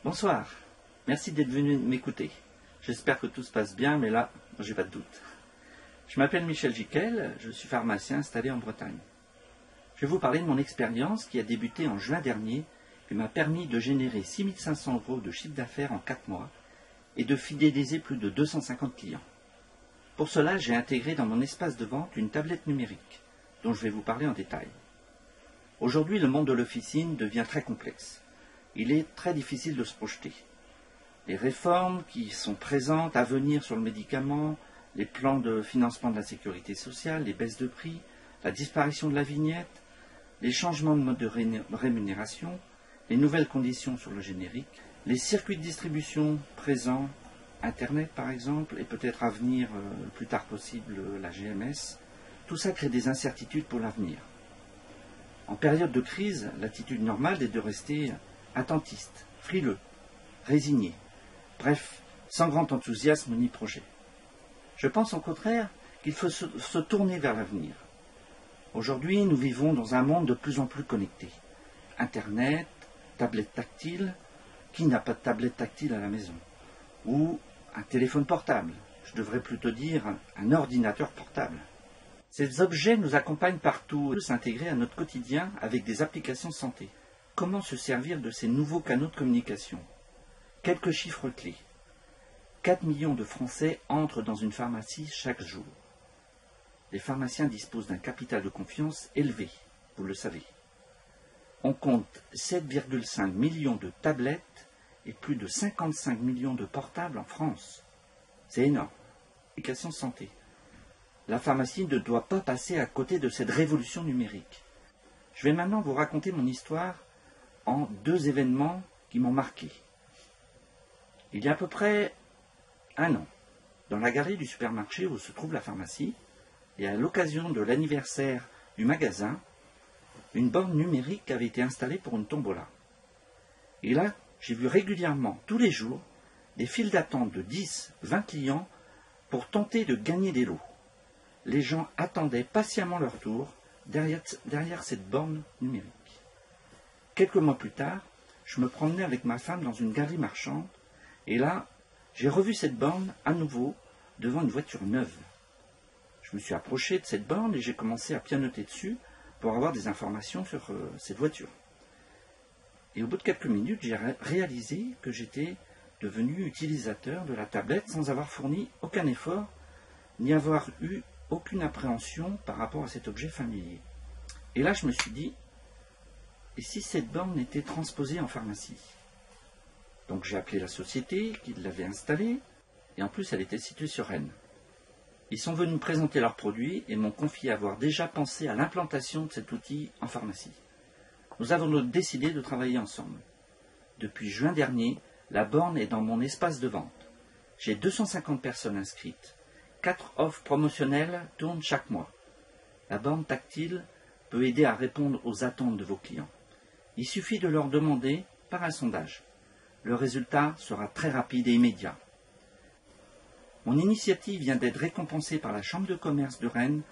Bonsoir, merci d'être venu m'écouter. J'espère que tout se passe bien, mais là, j'ai pas de doute. Je m'appelle Michel Jiquel, je suis pharmacien installé en Bretagne. Je vais vous parler de mon expérience qui a débuté en juin dernier et m'a permis de générer 6 500 € de chiffre d'affaires en 4 mois et de fidéliser plus de 250 clients. Pour cela, j'ai intégré dans mon espace de vente une tablette numérique, dont je vais vous parler en détail. Aujourd'hui, le monde de l'officine devient très complexe. Il est très difficile de se projeter. Les réformes qui sont présentes à venir sur le médicament, les plans de financement de la sécurité sociale, les baisses de prix, la disparition de la vignette, les changements de mode de rémunération, les nouvelles conditions sur le générique, les circuits de distribution présents, Internet par exemple, et peut-être à venir le plus tard possible la GMS, tout ça crée des incertitudes pour l'avenir. En période de crise, l'attitude normale est de rester attentiste, frileux, résigné, bref, sans grand enthousiasme ni projet. Je pense au contraire qu'il faut se tourner vers l'avenir. Aujourd'hui, nous vivons dans un monde de plus en plus connecté. Internet, tablette tactile, qui n'a pas de tablette tactile à la maison? Ou un téléphone portable, je devrais plutôt dire un ordinateur portable. Ces objets nous accompagnent partout et s'intégrer à notre quotidien avec des applications santé. Comment se servir de ces nouveaux canaux de communication? Quelques chiffres clés. 4 millions de Français entrent dans une pharmacie chaque jour. Les pharmaciens disposent d'un capital de confiance élevé, vous le savez. On compte 7,5 millions de tablettes et plus de 55 millions de portables en France. C'est énorme. Application santé. La pharmacie ne doit pas passer à côté de cette révolution numérique. Je vais maintenant vous raconter mon histoire en 2 événements qui m'ont marqué. Il y a à peu près 1 an, dans la galerie du supermarché où se trouve la pharmacie, et à l'occasion de l'anniversaire du magasin, une borne numérique avait été installée pour une tombola. Et là, j'ai vu régulièrement, tous les jours, des files d'attente de 10-20 clients pour tenter de gagner des lots. Les gens attendaient patiemment leur tour derrière cette borne numérique. Quelques mois plus tard, je me promenais avec ma femme dans une galerie marchande, et là, j'ai revu cette borne à nouveau devant une voiture neuve. Je me suis approché de cette borne et j'ai commencé à pianoter dessus pour avoir des informations sur cette voiture. Et au bout de quelques minutes, j'ai réalisé que j'étais devenu utilisateur de la tablette sans avoir fourni aucun effort, ni avoir eu aucune appréhension par rapport à cet objet familier. Et là, je me suis dit, et si cette borne était transposée en pharmacie? Donc j'ai appelé la société qui l'avait installée, et en plus elle était située sur Rennes. Ils sont venus me présenter leurs produits et m'ont confié avoir déjà pensé à l'implantation de cet outil en pharmacie. Nous avons donc décidé de travailler ensemble. Depuis juin dernier, la borne est dans mon espace de vente. J'ai 250 personnes inscrites. 4 offres promotionnelles tournent chaque mois. La borne tactile peut aider à répondre aux attentes de vos clients. Il suffit de leur demander par un sondage. Le résultat sera très rapide et immédiat. Mon initiative vient d'être récompensée par la Chambre de commerce de Rennes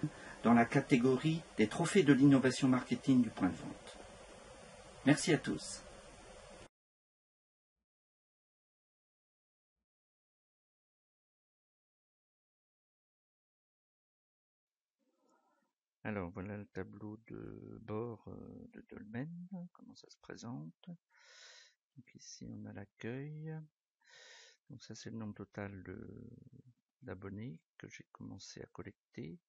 dans la catégorie des trophées de l'innovation marketing du point de vente. Merci à tous. Alors voilà le tableau de bord de Dolmen, comment ça se présente. Donc ici on a l'accueil. Donc ça c'est le nombre total d'abonnés que j'ai commencé à collecter.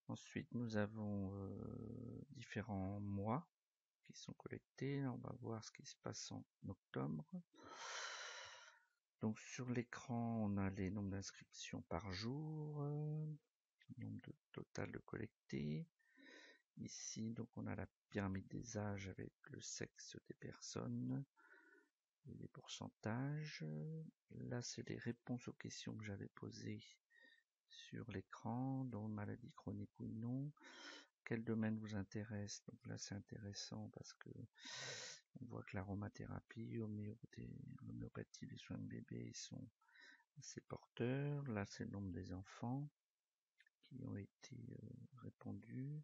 Ensuite nous avons différents mois qui sont collectés. On va voir ce qui se passe en octobre. Donc sur l'écran on a les nombres d'inscriptions par jour, nombre total de collectés. Ici donc on a la pyramide des âges avec le sexe des personnes et les pourcentages. Là c'est les réponses aux questions que j'avais posées sur l'écran, dont maladie chronique ou non. Quel domaine vous intéresse? Donc là c'est intéressant parce que on voit que l'aromathérapie, l'homéopathie, les soins de bébé sont assez porteurs. Là c'est le nombre des enfants qui ont été répondus.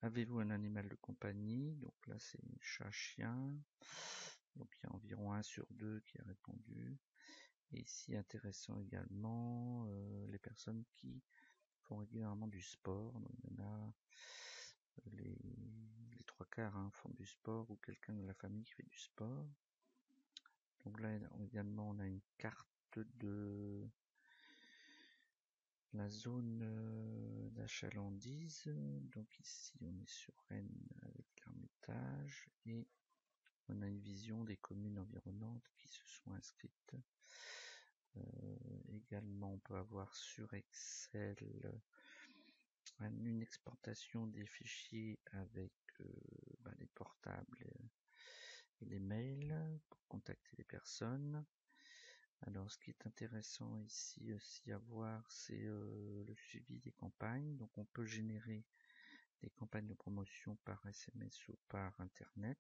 Avez-vous un animal de compagnie? Donc là c'est chat, chien. Donc il y a environ 1 sur 2 qui a répondu. Et ici, intéressant également, les personnes qui font régulièrement du sport. Donc, il y en a les 3/4 font du sport ou quelqu'un de la famille qui fait du sport. Donc là également on a une carte de la zone d'achalandise. Donc ici on est sur Rennes avec l'Ermitage et on a une vision des communes environnantes qui se sont inscrites. Également on peut avoir sur Excel une exportation des fichiers avec les portables et les mails pour contacter les personnes. Alors ce qui est intéressant ici aussi à voir, c'est le suivi des campagnes. Donc on peut générer des campagnes de promotion par SMS ou par internet.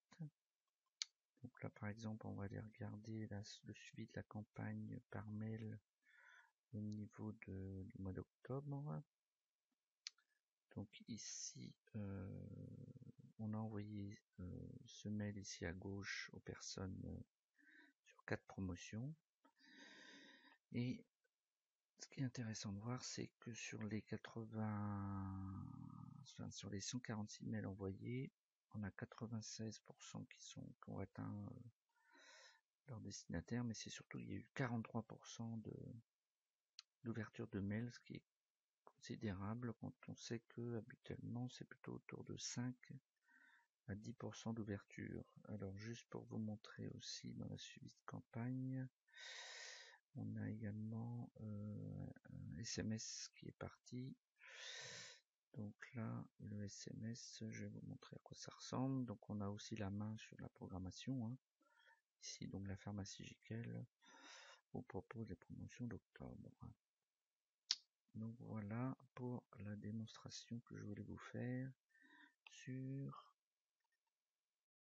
Donc là par exemple on va aller regarder le suivi de la campagne par mail au niveau du mois d'octobre. Donc ici on a envoyé ce mail ici à gauche aux personnes sur 4 promotions. Et ce qui est intéressant de voir, c'est que sur les 146 mails envoyés, on a 96% qui ont atteint leur destinataire, mais c'est surtout il y a eu 43% d'ouverture de mails, ce qui est considérable quand on sait que habituellement c'est plutôt autour de 5 à 10% d'ouverture. Alors juste pour vous montrer aussi dans la suivi de campagne, on a également un SMS qui est parti. Donc là, le SMS, je vais vous montrer à quoi ça ressemble. Donc on a aussi la main sur la programmation. Ici, donc la pharmacie Jiquel vous propose les promotions d'octobre. Donc voilà pour la démonstration que je voulais vous faire sur